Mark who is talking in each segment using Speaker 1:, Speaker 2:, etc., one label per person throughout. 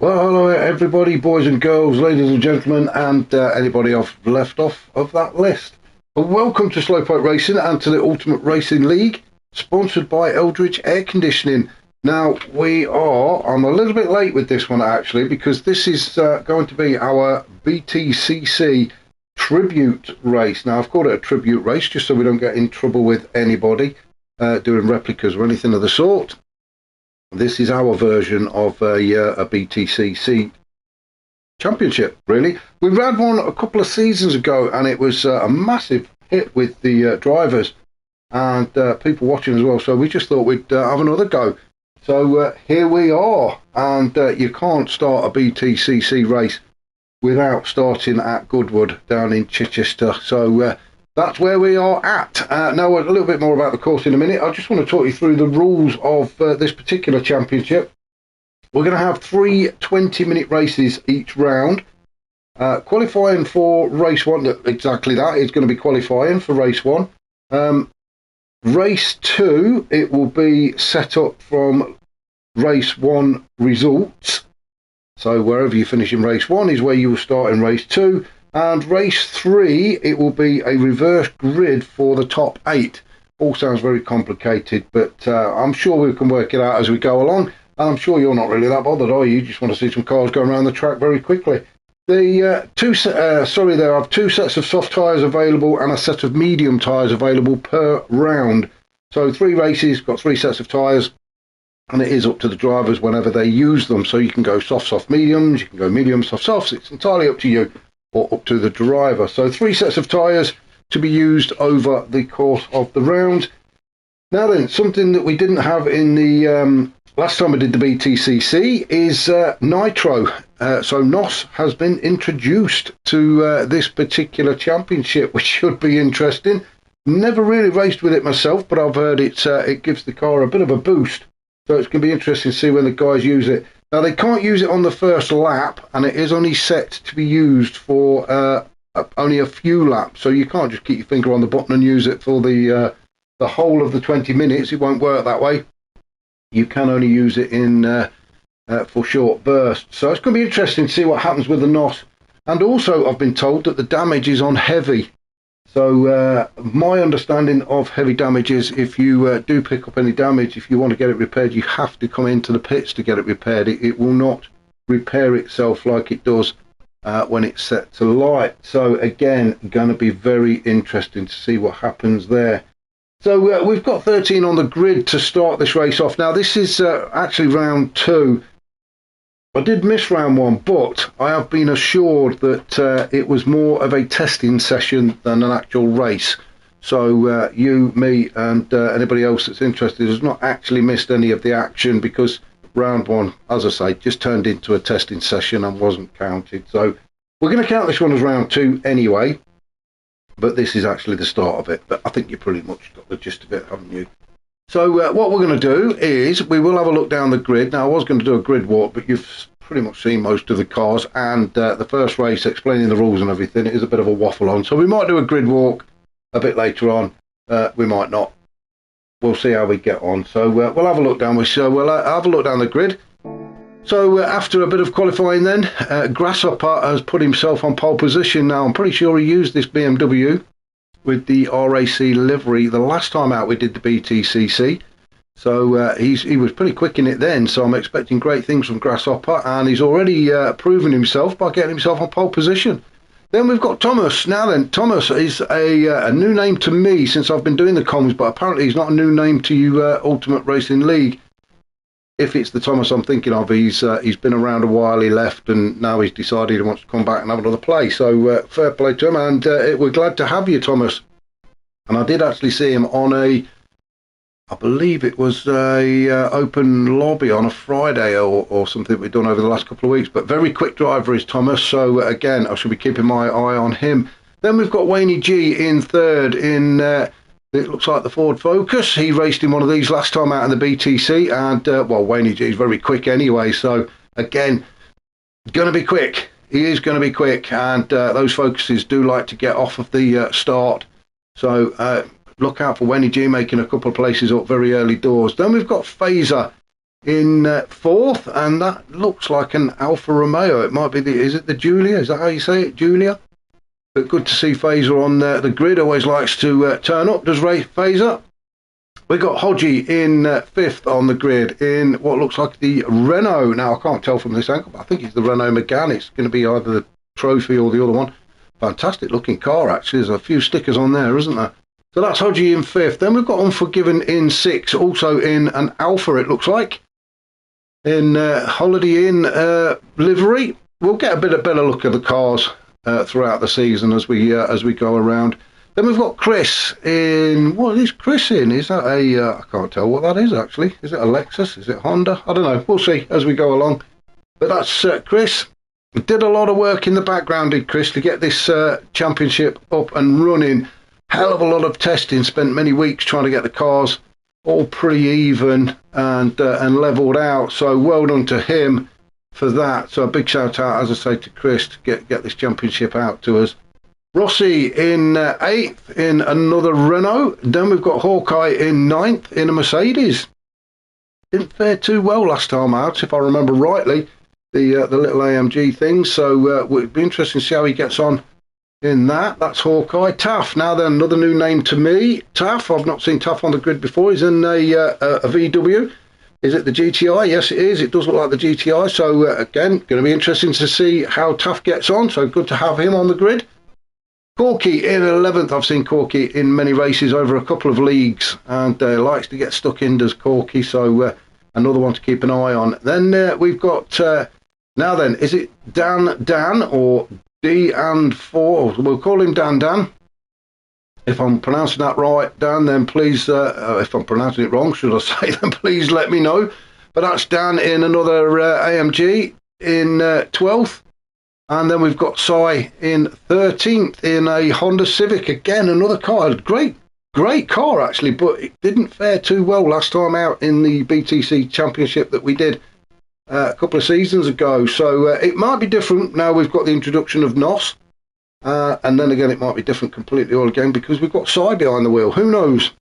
Speaker 1: Well, hello everybody, boys and girls, ladies and gentlemen, and anybody I've left off of that list. Welcome to Slowpoke Racing and to the Ultimate Racing League, sponsored by Eldridge Air Conditioning. Now, I'm a little bit late with this one actually, because this is going to be our BTCC tribute race. Now, I've called it a tribute race just so we don't get in trouble with anybody doing replicas or anything of the sort. This is our version of a BTCC championship, really. We ran one a couple of seasons ago, and it was a massive hit with the drivers and people watching as well. So we just thought we'd have another go. So here we are, and you can't start a BTCC race without starting at Goodwood down in Chichester. So that's where we are at. Now, a little bit more about the course in a minute. I just want to talk you through the rules of this particular championship. We're going to have three 20-minute races each round. Qualifying for race one, exactly that, is going to be qualifying for race one. Race two, it will be set up from race one results. So wherever you finish in race one is where you will start in race two. And race three, it will be a reverse grid for the top 8. All sounds very complicated, but I'm sure we can work it out as we go along. And I'm sure you're not really that bothered, are you? You just want to see some cars going around the track very quickly. I have two sets of soft tyres available and a set of medium tyres available per round. So 3 races, got 3 sets of tyres, and it is up to the drivers whenever they use them. So you can go soft, mediums, you can go medium, softs. It's entirely up to you, or up to the driver. So 3 sets of tyres to be used over the course of the round. Now then, something that we didn't have in the last time we did the BTCC is nitro. So NOS has been introduced to this particular championship, which should be interesting. Never really raced with it myself, but I've heard it gives the car a bit of a boost. So it's going to be interesting to see when the guys use it. Now, they can't use it on the first lap, and it is only set to be used for only a few laps. So you can't just keep your finger on the button and use it for the whole of the 20 minutes. It won't work that way. You can only use it for short bursts. So it's going to be interesting to see what happens with the NOS. And also, I've been told that the damage is on heavy. So my understanding of heavy damage is if you do pick up any damage, if you want to get it repaired, you have to come into the pits to get it repaired. It will not repair itself like it does when it's set to light. So again, going to be very interesting to see what happens there. So we've got 13 on the grid to start this race off. Now, this is actually round 2. I did miss round 1, but I have been assured that it was more of a testing session than an actual race. So you, me, and anybody else that's interested has not actually missed any of the action, because round 1, as I say, just turned into a testing session and wasn't counted. So we're going to count this one as round 2 anyway, but this is actually the start of it. But I think you pretty much got the gist of it, haven't you? So what we're going to do is we will have a look down the grid. Now, I was going to do a grid walk, but you've pretty much seen most of the cars, and the first race explaining the rules and everything, it is a bit of a waffle on. So we might do a grid walk a bit later on. We might not. We'll see how we get on. So we'll have a look down. We'll have a look down the grid. So after a bit of qualifying then, Grasshopper has put himself on pole position. Now, I'm pretty sure he used this BMW with the RAC livery the last time out we did the BTCC. So he was pretty quick in it then, so I'm expecting great things from Grasshopper, and he's already proven himself by getting himself on pole position. Then we've got Thomas. Now then, Thomas is a new name to me since I've been doing the comms, but apparently he's not a new name to you, Ultimate Racing League. If it's the Thomas I'm thinking of, he's been around a while, he left, and now he's decided he wants to come back and have another play. So fair play to him, and we're glad to have you, Thomas. And I did actually see him on I believe it was a open lobby on a Friday or something we've done over the last couple of weeks. But very quick driver is Thomas, so again, I should be keeping my eye on him. Then we've got Wayne G in third in... it looks like the Ford Focus. He raced in one of these last time out in the BTC, and well, Wayne G is very quick anyway. So again, going to be quick. He is going to be quick, and those Focuses do like to get off of the start. So look out for Wayne G making a couple of places up very early doors. Then we've got Phaser in fourth, and that looks like an Alfa Romeo. It might be is it the Giulia? Is that how you say it, Giulia? But good to see Fazer on the grid. Always likes to turn up, does Ray Fazer. We got Hodgie in fifth on the grid in what looks like the Renault. Now I can't tell from this angle, but I think it's the Renault Megane. It's going to be either the Trophy or the other one. Fantastic looking car, actually. There's a few stickers on there, isn't there? So that's Hodgie in fifth. Then we've got Unforgiven in sixth, also in an Alfa, it looks like, in Holiday Inn livery. We'll get a better look at the cars throughout the season as we go around. Then we've got Chris in. What is Chris in? Is that a? I can't tell what that is actually. Is it a Lexus? Is it Honda? I don't know. We'll see as we go along. But that's Chris. Did a lot of work in the background, did Chris, to get this championship up and running. Hell of a lot of testing. Spent many weeks trying to get the cars all pretty even and levelled out. So well done to him for that. So a big shout out, as I say, to Chris to get this championship out to us. Rossi in eighth in another Renault. Then we've got Hawkeye in ninth in a Mercedes. Didn't fare too well last time out, if I remember rightly, the little AMG thing. So it'd be interesting to see how he gets on in that. That's Hawkeye. Taff, now then, another new name to me. Taff, I've not seen Taff on the grid before. He's in a VW. Is it the GTI? Yes, it is. It does look like the GTI. So again, going to be interesting to see how Taff gets on. So good to have him on the grid. Corky in 11th. I've seen Corky in many races over a couple of leagues, and likes to get stuck in, does Corky. So another one to keep an eye on. Then we've got, now then, is it Dan or D and 4? We'll call him Dan. If I'm pronouncing that right, Dan, then please, if I'm pronouncing it wrong, should I say, then please let me know. But that's Dan in another AMG in 12th. And then we've got Sai in 13th in a Honda Civic. Again, another car. Great car, actually, but it didn't fare too well last time out in the BTCC Championship that we did a couple of seasons ago. So it might be different now we've got the introduction of NOS. And then again, it might be different completely all again because we've got Sai behind the wheel. Who knows?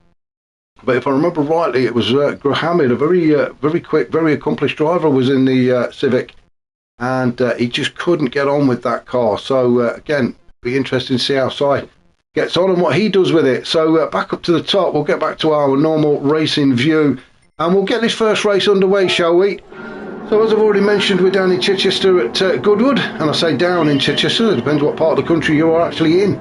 Speaker 1: But if I remember rightly, it was Grahamid, a very quick, very accomplished driver, was in the Civic. And he just couldn't get on with that car. So again, be interesting to see how Sai gets on and what he does with it. So back up to the top, we'll get back to our normal racing view, and we'll get this first race underway, shall we? So as I've already mentioned, we're down in Chichester at Goodwood, and I say down in Chichester, it depends what part of the country you are actually in.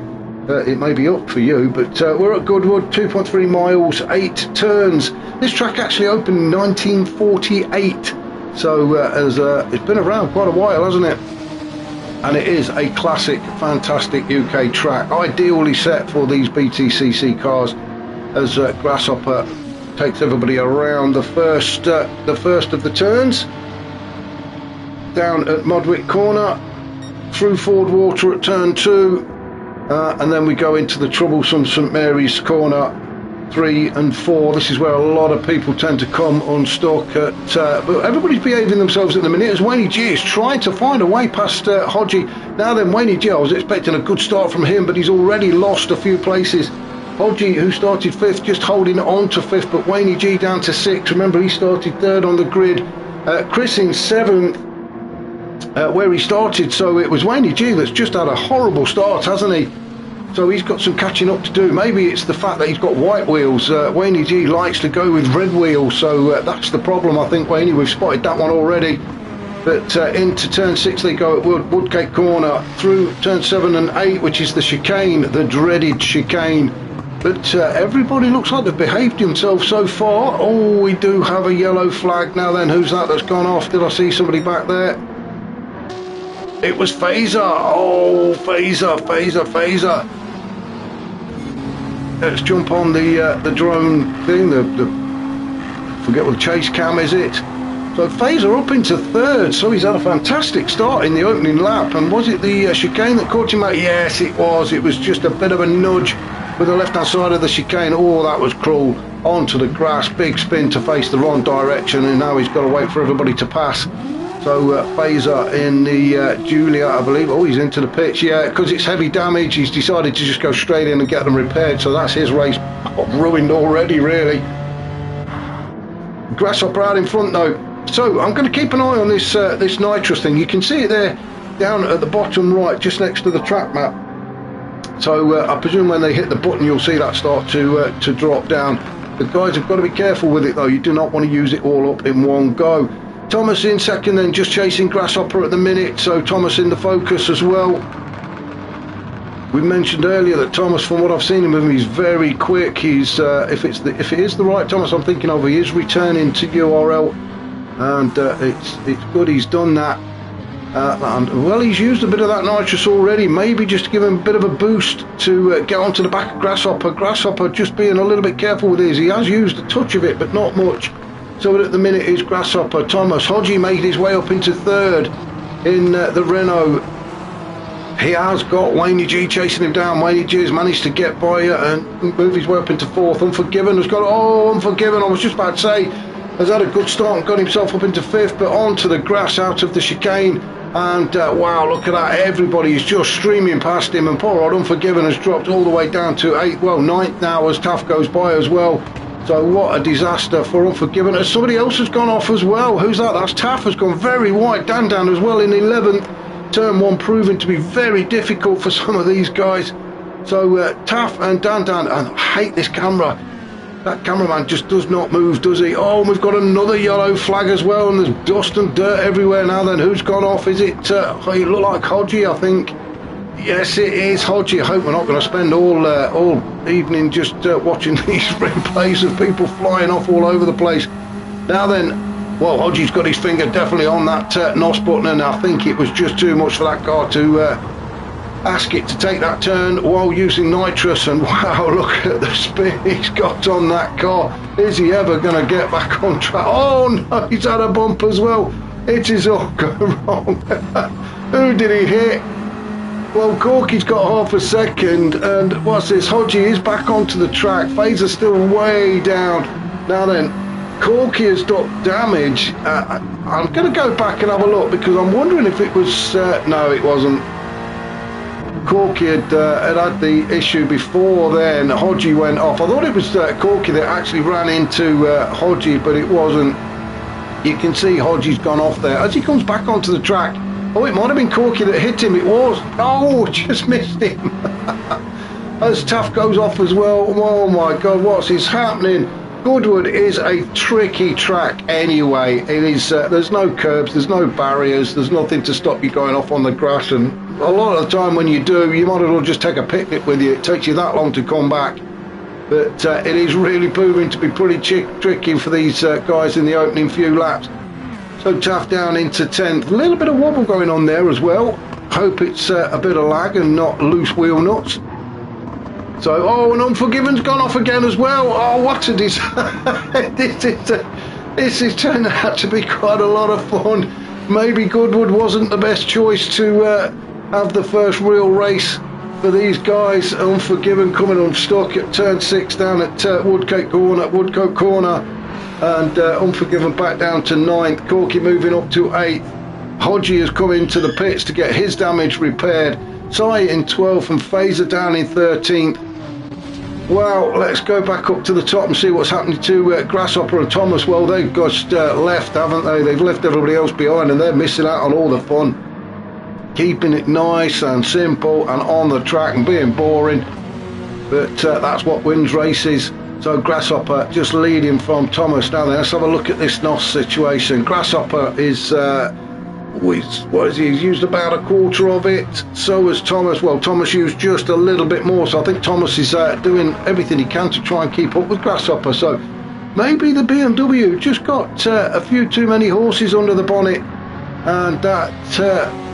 Speaker 1: It may be up for you, but we're at Goodwood, 2.3 miles, 8 turns. This track actually opened in 1948. So it's been around quite a while, hasn't it? And it is a classic, fantastic UK track, ideally set for these BTCC cars, as Grasshopper takes everybody around the first of the turns, down at Modwick Corner, through Ford Water at turn 2, and then we go into the troublesome St Mary's Corner 3 and 4. This is where a lot of people tend to come unstuck but everybody's behaving themselves at the minute as Wayne G is trying to find a way past Hodgie. Now then, Wayne G, I was expecting a good start from him, but he's already lost a few places. Hodgie, who started 5th, just holding on to 5th, but Wayne G down to 6th. Remember, he started 3rd on the grid. Chris in 7th, where he started. So it was Wayne G that's just had a horrible start, hasn't he? So he's got some catching up to do. Maybe it's the fact that he's got white wheels. Wayne G likes to go with red wheels, so that's the problem, I think, Wayne. We've spotted that one already. But into turn 6 they go at Woodgate Corner, through turn 7 and 8, which is the chicane, the dreaded chicane. But everybody looks like they've behaved themselves so far. Oh, we do have a yellow flag. Now then, who's that's gone off? Did I see somebody back there? It was Fazer. Oh, Fazer. Let's jump on the drone thing, forget what the chase cam is it. So Fazer up into 3rd, so he's had a fantastic start in the opening lap. And was it the chicane that caught him out? Yes, it was. It was just a bit of a nudge with the left hand side of the chicane. Oh, that was cruel. Onto the grass, big spin to face the wrong direction, and now he's got to wait for everybody to pass. So Fazer in the Giulia, I believe. Oh, he's into the pitch. Yeah, because it's heavy damage, he's decided to just go straight in and get them repaired. So that's his race ruined already, really. Grasshopper out in front, though. So I'm going to keep an eye on this this nitrous thing. You can see it there down at the bottom right, just next to the track map. So I presume when they hit the button, you'll see that start to drop down. The guys have got to be careful with it though. You do not want to use it all up in one go. Thomas in second, then just chasing Grasshopper at the minute. So Thomas in the focus as well. We mentioned earlier that Thomas, from what I've seen him, he's very quick. He's if it is the right Thomas I'm thinking of, he is returning to URL, and it's good he's done that. And well, he's used a bit of that nitrous already, maybe just to give him a bit of a boost to get onto the back of Grasshopper. Grasshopper just being a little bit careful with his. He has used a touch of it, but not much. So at the minute is Grasshopper. Thomas Hodgie made his way up into third in the Renault. He has got Wayne G chasing him down. Wayne G has managed to get by and move his way up into fourth. Unforgiven has got, Unforgiven, I was just about to say, has had a good start and got himself up into fifth, but onto the grass out of the chicane. And wow, look at that, everybody is just streaming past him, and poor old Unforgiven has dropped all the way down to ninth now as Taff goes by as well. So what a disaster for Unforgiven. As somebody else has gone off as well. Who's that? That's Taff has gone very wide. Dan as well in 11th. Turn 1 proving to be very difficult for some of these guys. So Taff and Dan, and I hate this camera. That cameraman just does not move, does he? Oh, we've got another yellow flag as well, and there's dust and dirt everywhere now. Then who's gone off? Is it? It look like Hodgie, I think. Yes, it is Hodgie. I hope we're not going to spend all evening just watching these replays of people flying off all over the place. Now then. Well, Hodgie's got his finger definitely on that NOS button, and I think it was just too much for that car to ask it to take that turn while using nitrous. And wow, look at the spin he's got on that car. Is he ever going to get back on track? Oh no, he's had a bump as well. It is all going wrong. Who did he hit? Well, Corky's got half a second, and what's this? Hodgie is back onto the track. Phaser's still way down. Now then, Corky has got damage. I'm going to go back and have a look, because I'm wondering if it was... no, it wasn't. Corky had had the issue before then. Hodgie went off. I thought it was Corky that actually ran into Hodgie, but it wasn't. You can see Hodgie's gone off there. As he comes back onto the track... Oh, it might have been Corky that hit him. It was. Oh, just missed him. As Taff goes off as well. Oh my God, what's happening? Goodwood is a tricky track anyway. It is. There's no curbs, there's no barriers, there's nothing to stop you going off on the grass, and a lot of the time when you do, you might as well just take a picnic with you. It takes you that long to come back. But it is really proving to be pretty tricky for these guys in the opening few laps. So Taff down into 10th. A little bit of wobble going on there as well. Hope it's a bit of lag and not loose wheel nuts. So, oh, and Unforgiven's gone off again as well. Oh, what a disaster. This is turning out to be quite a lot of fun. Maybe Goodwood wasn't the best choice to have the first real race for these guys. Unforgiven coming unstuck at turn 6 down at Woodcote Corner. And Unforgiven back down to 9th. Corky moving up to 8th. Hodgie has come into the pits to get his damage repaired. Sai in 12th and Phaser down in 13th. Well, let's go back up to the top and see what's happening to Grasshopper and Thomas. Well, they've just left, haven't they? They've left everybody else behind, and they're missing out on all the fun. Keeping it nice and simple and on the track and being boring. But that's what wins races. So Grasshopper just leading from Thomas. Now then, let's have a look at this NOS situation. Grasshopper is... what is he? He's used about a quarter of it. So has Thomas. Well, Thomas used just a little bit more, so I think Thomas is doing everything he can to try and keep up with Grasshopper. So maybe the BMW just got a few too many horses under the bonnet, and that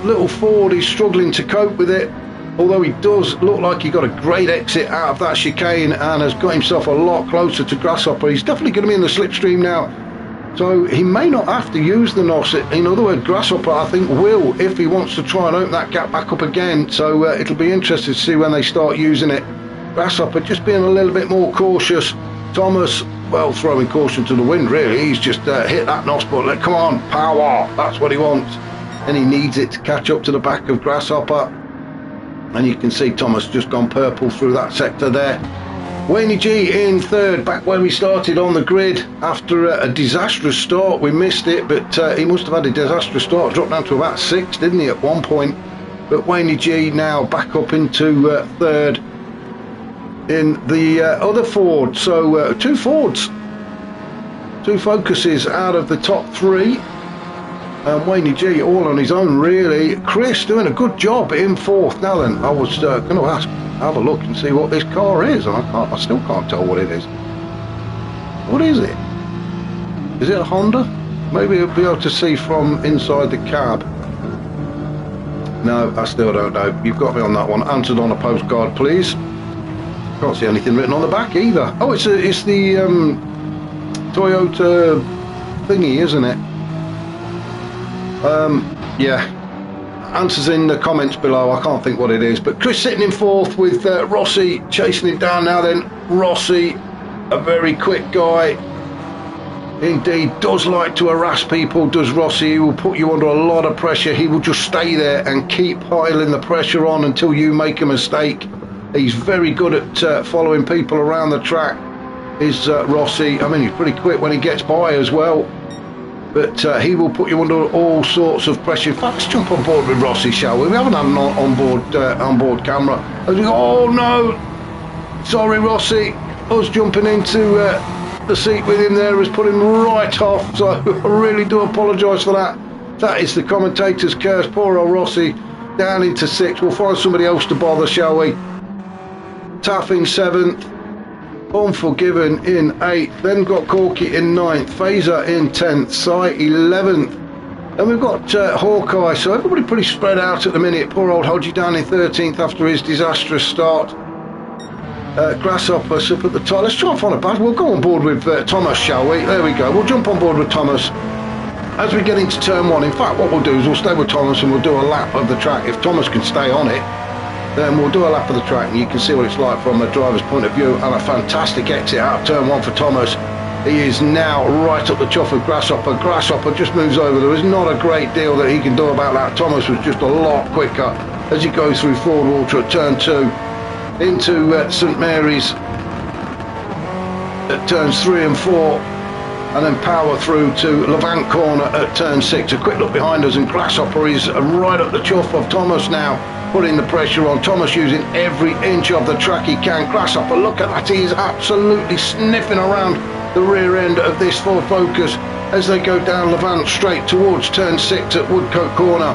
Speaker 1: little Ford is struggling to cope with it. Although he does look like he got a great exit out of that chicane and has got himself a lot closer to Grasshopper. He's definitely going to be in the slipstream now. So he may not have to use the NOS. In other words, Grasshopper, I think, will, if he wants to try and open that gap back up again. So it'll be interesting to see when they start using it. Grasshopper just being a little bit more cautious. Thomas, well, throwing caution to the wind, really. He's just hit that NOS button. Come on, power. That's what he wants. And he needs it to catch up to the back of Grasshopper. And you can see Thomas just gone purple through that sector there. Wayne G in third, back where we started on the grid after a disastrous start. We missed it, but he must have had a disastrous start. Dropped down to about 6, didn't he, at one point? But Wayne G now back up into third in the other Ford. So 2 Fords, 2 Focuses out of the top 3. And Wayne G all on his own, really. Chris doing a good job in 4th. Now then, I was going to have a look and see what this car is. I still can't tell what it is. What is it? Is it a Honda? Maybe you'll be able to see from inside the cab. No, I still don't know. You've got me on that one. Answered on a postcard, please. Can't see anything written on the back either. Oh, it's the Toyota thingy, isn't it? Yeah, answers in the comments below. I can't think what it is, but Chris sitting in 4th with Rossi chasing him down. Now then, Rossi, a very quick guy indeed, does like to harass people, does Rossi. He will put you under a lot of pressure. He will just stay there and keep piling the pressure on until you make a mistake. He's very good at following people around the track, is Rossi. I mean, he's pretty quick when he gets by as well. But he will put you under all sorts of pressure. In fact, let's jump on board with Rossi, shall we? We haven't had an onboard camera. As we go, oh no! Sorry, Rossi. Us jumping into the seat with him there has put him right off. So I really do apologise for that. That is the commentator's curse. Poor old Rossi down into 6th. We'll find somebody else to bother, shall we? Taff in 7th. Unforgiven in 8th, then got Corky in 9th, Phaser in 10th, Sai 11th, and we've got Hawkeye. So everybody pretty spread out at the minute. Poor old Hodgie down in 13th after his disastrous start. Grasshopper up at the top. Let's try and find a bad. We'll go on board with Thomas, shall we? There we go. We'll jump on board with Thomas as we get into turn 1. In fact, what we'll do is we'll stay with Thomas and we'll do a lap of the track. If Thomas can stay on it, then we'll do a lap of the track and you can see what it's like from a driver's point of view. And a fantastic exit out of turn 1 for Thomas. He is now right up the chuff of Grasshopper. Grasshopper just moves over. There is not a great deal that he can do about that. Thomas was just a lot quicker as he goes through Ford Water at turn 2 into St Mary's at turns 3 and 4, and then power through to Levant Corner at turn 6. A quick look behind us and Grasshopper is right up the chuff of Thomas now, putting the pressure on. Thomas using every inch of the track he can. Grasshopper, look at that, he is absolutely sniffing around the rear end of this Ford Focus as they go down Levant straight towards turn 6 at Woodcote Corner.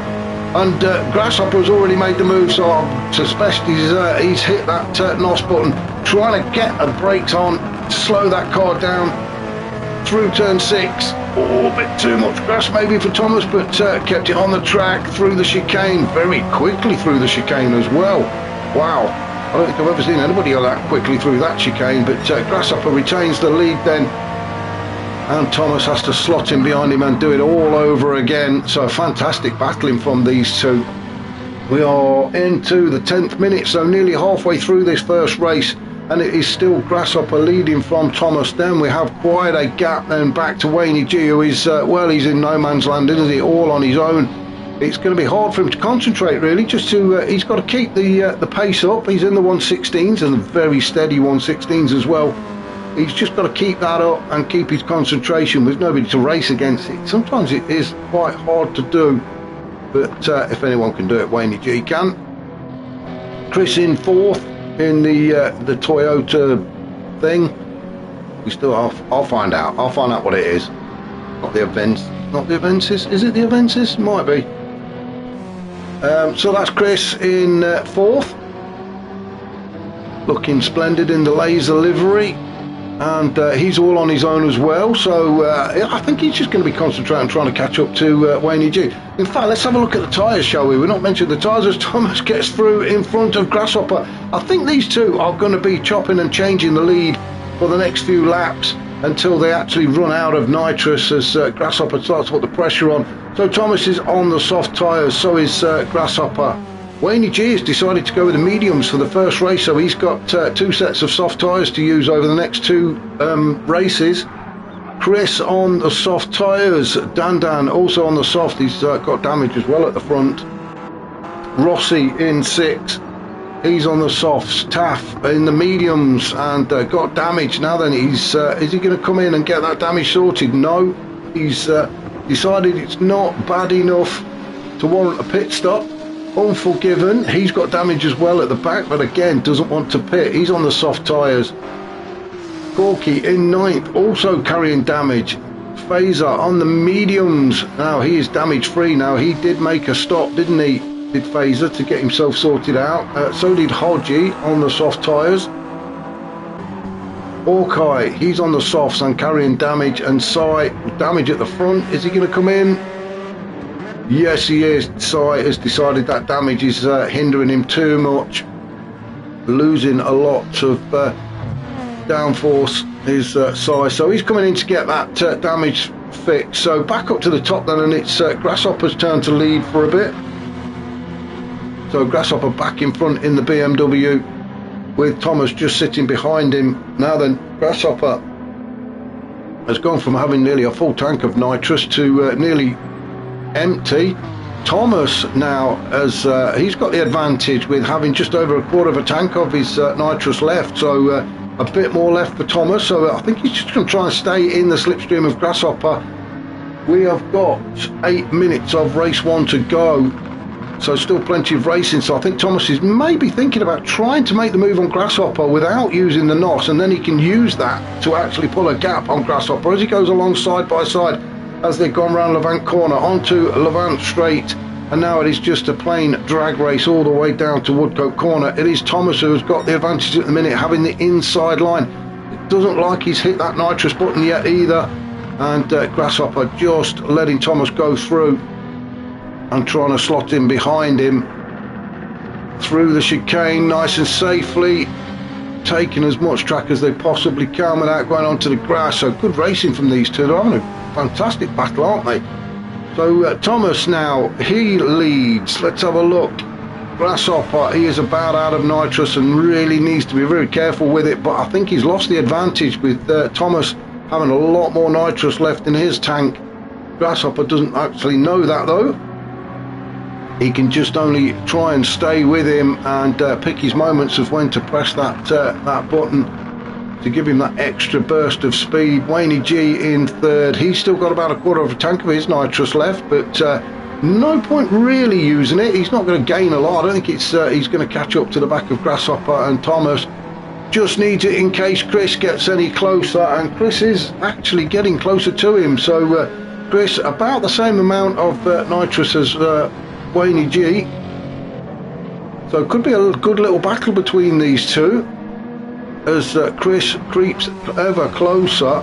Speaker 1: And Grasshopper has already made the move, so I suspect he's hit that NOS button, trying to get the brakes on, slow that car down through turn 6. Oh, a bit too much grass maybe for Thomas, but kept it on the track through the chicane, very quickly through the chicane as well. Wow, I don't think I've ever seen anybody go that quickly through that chicane, but Grasshopper retains the lead then, and Thomas has to slot in behind him and do it all over again. So fantastic battling from these two. We are into the 10th minute, so nearly halfway through this first race, and it is still Grasshopper leading from Thomas. Then we have quite a gap then back to Wayne G, who is, well, he's in no man's land, isn't he, all on his own. It's going to be hard for him to concentrate, really, just to, he's got to keep the pace up. He's in the 116s, and very steady 116s as well. He's just got to keep that up and keep his concentration with nobody to race against it. Sometimes it is quite hard to do, but if anyone can do it, Wayne G can. Chris in 4th in the Toyota thing. We still I'll find out. I'll find out what it is. Not the events. Not the Avensis. Is it the Avensis? Might be. So that's Chris in 4th. Looking splendid in the laser livery. And he's all on his own as well, so I think he's just going to be concentrating trying to catch up to Wayne G. In fact, let's have a look at the tyres, shall we? We're not mentioning the tyres as Thomas gets through in front of Grasshopper. I think these two are going to be chopping and changing the lead for the next few laps until they actually run out of nitrous as Grasshopper starts to put the pressure on. So Thomas is on the soft tyres, so is Grasshopper. Wayne G has decided to go with the mediums for the first race, so he's got 2 sets of soft tyres to use over the next 2 races. Chris on the soft tyres, Dan also on the soft, he's got damage as well at the front. Rossi in 6th he's on the softs. Taff in the mediums and got damage. Now then, is he going to come in and get that damage sorted? No, he's decided it's not bad enough to warrant a pit stop. Unforgiven, he's got damage as well at the back, but again doesn't want to pit. He's on the soft tyres. Corky in ninth, also carrying damage. Phaser on the mediums. Now he is damage free. Now he did make a stop, didn't he? Did Phaser to get himself sorted out. So did Hodgie on the soft tyres. Hawkeye, he's on the softs and carrying damage, and Sai, damage at the front. Is he going to come in? Yes, he is. Sai has decided that damage is hindering him too much. Losing a lot of downforce is Sai. So he's coming in to get that damage fixed. So back up to the top then, and it's Grasshopper's turn to lead for a bit. So Grasshopper back in front in the BMW, with Thomas just sitting behind him. Now then, Grasshopper has gone from having nearly a full tank of nitrous to nearly empty. Thomas now has he's got the advantage with having just over a quarter of a tank of his nitrous left, so a bit more left for Thomas. So I think he's just going to try and stay in the slipstream of Grasshopper. We have got 8 minutes of race 1 to go, so still plenty of racing. So I think Thomas is maybe thinking about trying to make the move on Grasshopper without using the NOS, and then he can use that to actually pull a gap on Grasshopper as he goes along side by side, as they've gone round Levant corner onto Levant straight, and now it is just a plain drag race all the way down to Woodcote corner. It is Thomas who has got the advantage at the minute, having the inside line. It doesn't like he's hit that nitrous button yet either, and Grasshopper just letting Thomas go through and trying to slot in behind him through the chicane nice and safely, taking as much track as they possibly can without going onto the grass. So good racing from these two. They're having a fantastic battle, aren't they? So Thomas now, he leads. Let's have a look. Grasshopper, he is about out of nitrous and really needs to be very careful with it, but I think he's lost the advantage with Thomas having a lot more nitrous left in his tank. Grasshopper doesn't actually know that though. He can just only try and stay with him and pick his moments of when to press that that button to give him that extra burst of speed. Wayne G in third. He's still got about a quarter of a tank of his nitrous left, but no point really using it. He's not going to gain a lot. I don't think it's he's going to catch up to the back of Grasshopper, and Thomas just needs it in case Chris gets any closer, and Chris is actually getting closer to him. So Chris about the same amount of nitrous as Wayne G. So it could be a good little battle between these two as Chris creeps ever closer.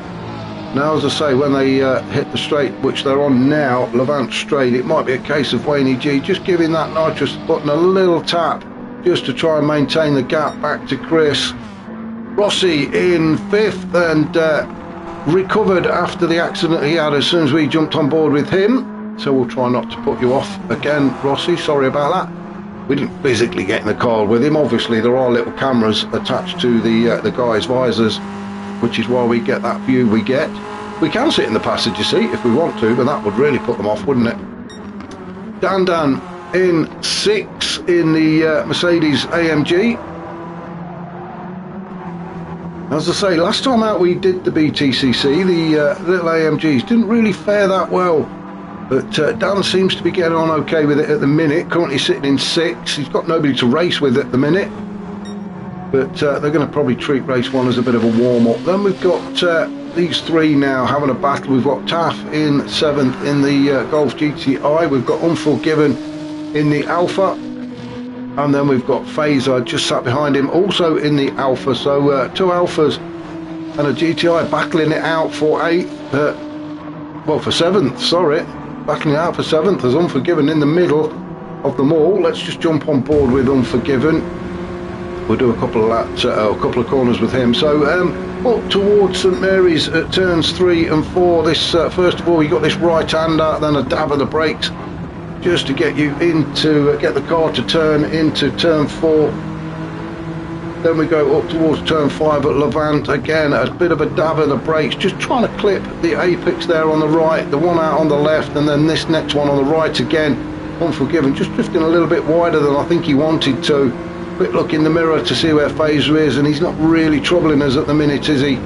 Speaker 1: Now, as I say, when they hit the straight, which they're on now, Levant straight, it might be a case of Wayne G just giving that nitrous button a little tap just to try and maintain the gap back to Chris. Rossi in fifth, and recovered after the accident he had as soon as we jumped on board with him. So we'll try not to put you off again, Rossi, sorry about that. We didn't physically get in the car with him. Obviously there are little cameras attached to the guys' visors, which is why we get that view we get. We can sit in the passenger seat if we want to, but that would really put them off, wouldn't it? Dan in six in the Mercedes AMG. As I say, last time out we did the BTCC, the little AMGs didn't really fare that well. But Dan seems to be getting on okay with it at the minute, currently sitting in six. He's got nobody to race with at the minute, but they're going to probably treat race one as a bit of a warm-up. Then we've got these three now having a battle. We've got Taff in seventh in the Golf GTI. We've got Unforgiven in the Alpha, and then we've got Phaser just sat behind him also in the Alpha. So two Alphas and a GTI battling it out for eighth, well, for seventh, sorry. Battling out for seventh. There's Unforgiven in the middle of them all. Let's just jump on board with Unforgiven. We'll do a couple of corners with him. So up towards St Mary's at turns 3 and 4. This first of all, you got this right-hander, then a dab of the brakes just to get you into get the car to turn into turn 4. Then we go up towards turn 5 at Levant. Again, a bit of a dab of the brakes, just trying to clip the apex there on the right, the one out on the left, and then this next one on the right again. Unforgiven, just drifting a little bit wider than I think he wanted to. quick look in the mirror to see where Phaser is, and he's not really troubling us at the minute, is he?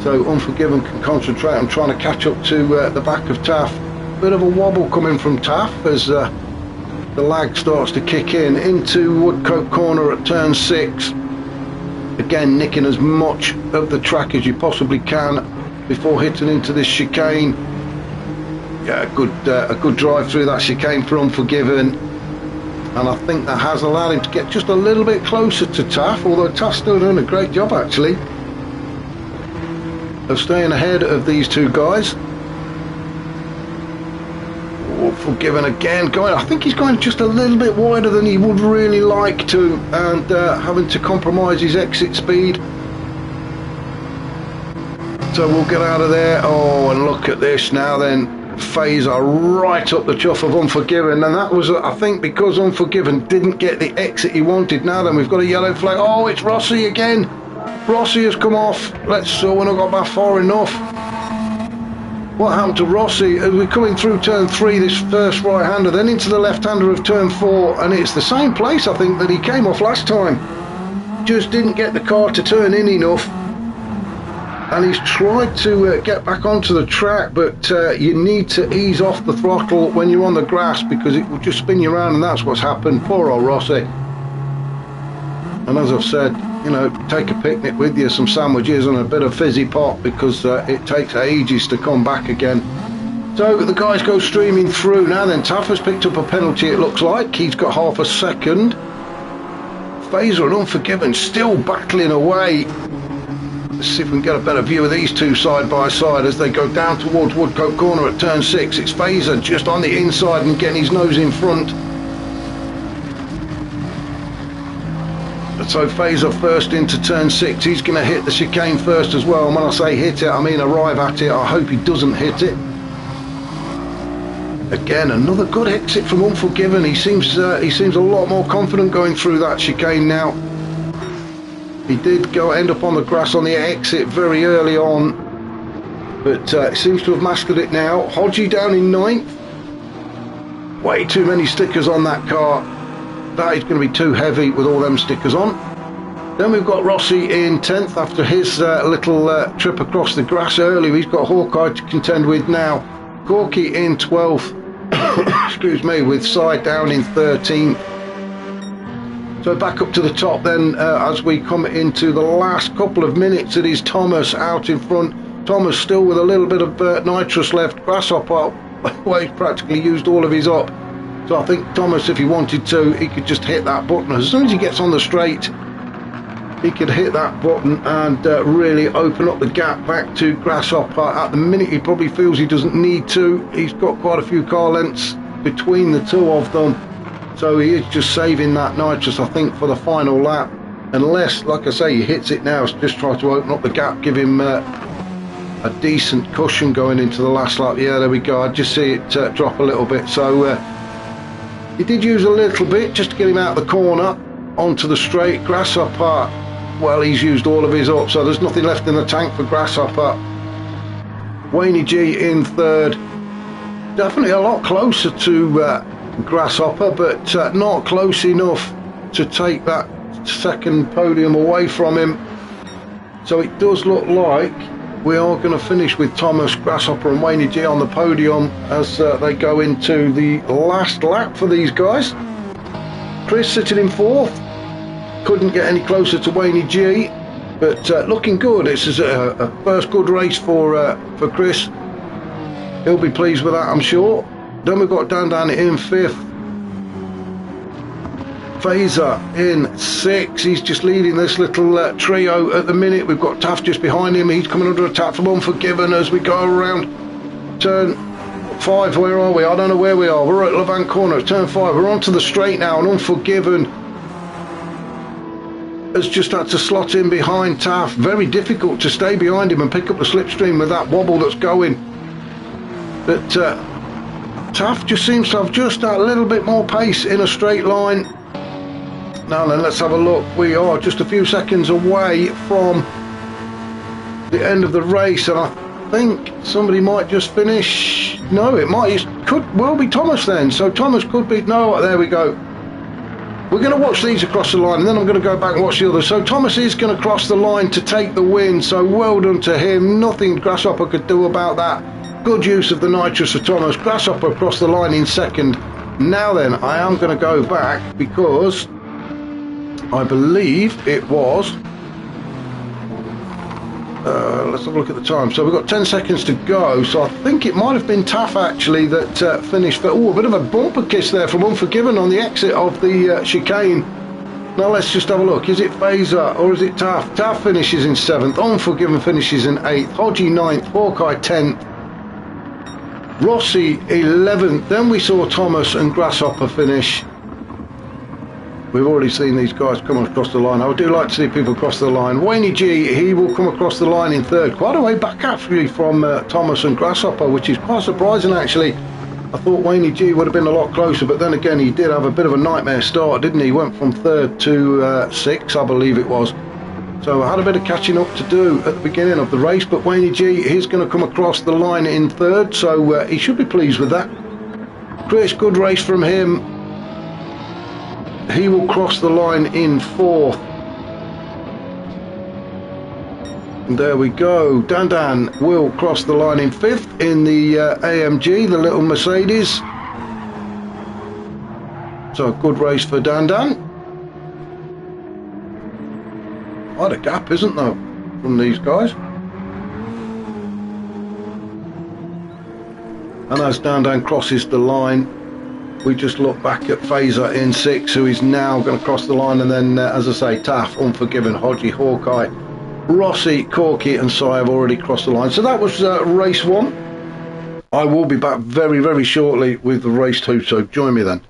Speaker 1: So Unforgiven can concentrate on trying to catch up to the back of Taff. Bit of a wobble coming from Taff as the lag starts to kick in into Woodcote Corner at turn 6. Again, nicking as much of the track as you possibly can before hitting into this chicane. Yeah, a good drive through that chicane for Unforgiven, and I think that has allowed him to get just a little bit closer to Taff, although Taff's still doing a great job actually of staying ahead of these two guys. Unforgiven again going, I think he's going just a little bit wider than he would really like to, and having to compromise his exit speed. So we'll get out of there. Oh, and look at this now then. Phaser right up the chuff of Unforgiven, and that was, I think, because Unforgiven didn't get the exit he wanted. Now then, we've got a yellow flag. Oh, it's Rossi again. Rossi has come off. We're not got back far enough. What happened to Rossi? We're coming through turn 3, this first right-hander, then into the left-hander of turn 4, and it's the same place, I think, that he came off last time. Just didn't get the car to turn in enough. And he's tried to get back onto the track, but you need to ease off the throttle when you're on the grass, because it will just spin you around, and that's what's happened. Poor old Rossi. And as I've said, you know, take a picnic with you, some sandwiches and a bit of fizzy pop, because it takes ages to come back again. So the guys go streaming through. Now then, Taff has picked up a penalty, it looks like. He's got half a second. Phaser and Unforgiven still battling away. Let's see if we can get a better view of these two side by side as they go down towards Woodcote Corner at turn 6. It's Phaser just on the inside and getting his nose in front. So Phaser first into turn 6. He's going to hit the chicane first as well. And when I say hit it, I mean arrive at it. I hope he doesn't hit it. Again, another good exit from Unforgiven. He seems a lot more confident going through that chicane now. He did end up on the grass on the exit very early on, but seems to have mastered it now. Hodgie down in 9th. Way too many stickers on that car. That is going to be too heavy with all them stickers on. Then we've got Rossi in 10th after his little trip across the grass earlier. He's got Hawkeye to contend with now. Corky in 12th. Excuse me, with Side down in 13th. So back up to the top then, as we come into the last couple of minutes, it is Thomas out in front. Thomas still with a little bit of nitrous left. Grasshopper, well, he's practically used all of his up. So I think Thomas, if he wanted to, he could just hit that button. As soon as he gets on the straight, he could hit that button and really open up the gap back to Grasshopper. At the minute, he probably feels he doesn't need to. He's got quite a few car lengths between the two of them. So he is just saving that nitrous, I think, for the final lap. Unless, like I say, he hits it now, just try to open up the gap, give him a decent cushion going into the last lap. Yeah, there we go. I just see it drop a little bit. So he did use a little bit just to get him out of the corner onto the straight. Grasshopper, well, he's used all of his up, so there's nothing left in the tank for Grasshopper. Wayne G in 3rd. Definitely a lot closer to Grasshopper, but not close enough to take that second podium away from him. So it does look like we are going to finish with Thomas, Grasshopper and Wayne G on the podium as they go into the last lap for these guys. Chris sitting in 4th, couldn't get any closer to Wayne G, but looking good. It's a first good race for Chris. He'll be pleased with that, I'm sure. Then we've got Dan in 5th. Phaser in 6th. He's just leading this little trio at the minute. We've got Taff just behind him. He's coming under attack from Unforgiven as we go around turn 5. Where are we? I don't know where we are. We're at Levant Corner, turn 5. We're onto the straight now, and Unforgiven has just had to slot in behind Taff. Very difficult to stay behind him and pick up the slipstream with that wobble that's going. But Taff just seems to have just that little bit more pace in a straight line. Now then, let's have a look. We are just a few seconds away from the end of the race, and I think somebody might just finish. No, it could well be Thomas then. So Thomas could be, no, there we go. We're going to watch these across the line, and then I'm going to go back and watch the others. So Thomas is going to cross the line to take the win, so well done to him. Nothing Grasshopper could do about that. Good use of the nitrous for Thomas. Grasshopper across the line in second. Now then, I am going to go back because I believe it was... let's have a look at the time. So we've got 10 seconds to go, so I think it might have been Taff actually that finished. Oh, a bit of a bumper kiss there from Unforgiven on the exit of the chicane. Now let's just have a look. Is it Phaser or is it Taff? Taff finishes in 7th, Unforgiven finishes in 8th, Hodgie 9th, Hawkeye 10th, Rossi 11th. Then we saw Thomas and Grasshopper finish. We've already seen these guys come across the line. I do like to see people cross the line. Wayne G, he will come across the line in 3rd. Quite a way back actually from Thomas and Grasshopper, which is quite surprising actually. I thought Wayne G would have been a lot closer, but then again he did have a bit of a nightmare start, didn't he? He went from 3rd to 6th, I believe it was. So I had a bit of catching up to do at the beginning of the race, but Wayne G, he's going to come across the line in 3rd, so he should be pleased with that. Chris, good race from him. He will cross the line in 4th. And there we go. Dan will cross the line in 5th in the AMG, the little Mercedes. So good race for Dan. Quite a gap, isn't there, from these guys? And as Dan crosses the line, we just look back at Phaser in 6th, who is now going to cross the line, and then, as I say, Taff, Unforgiven, Hodgie, Hawkeye, Rossi, Corky and Si have already crossed the line. So that was race 1. I will be back very, very shortly with the race 2, so join me then.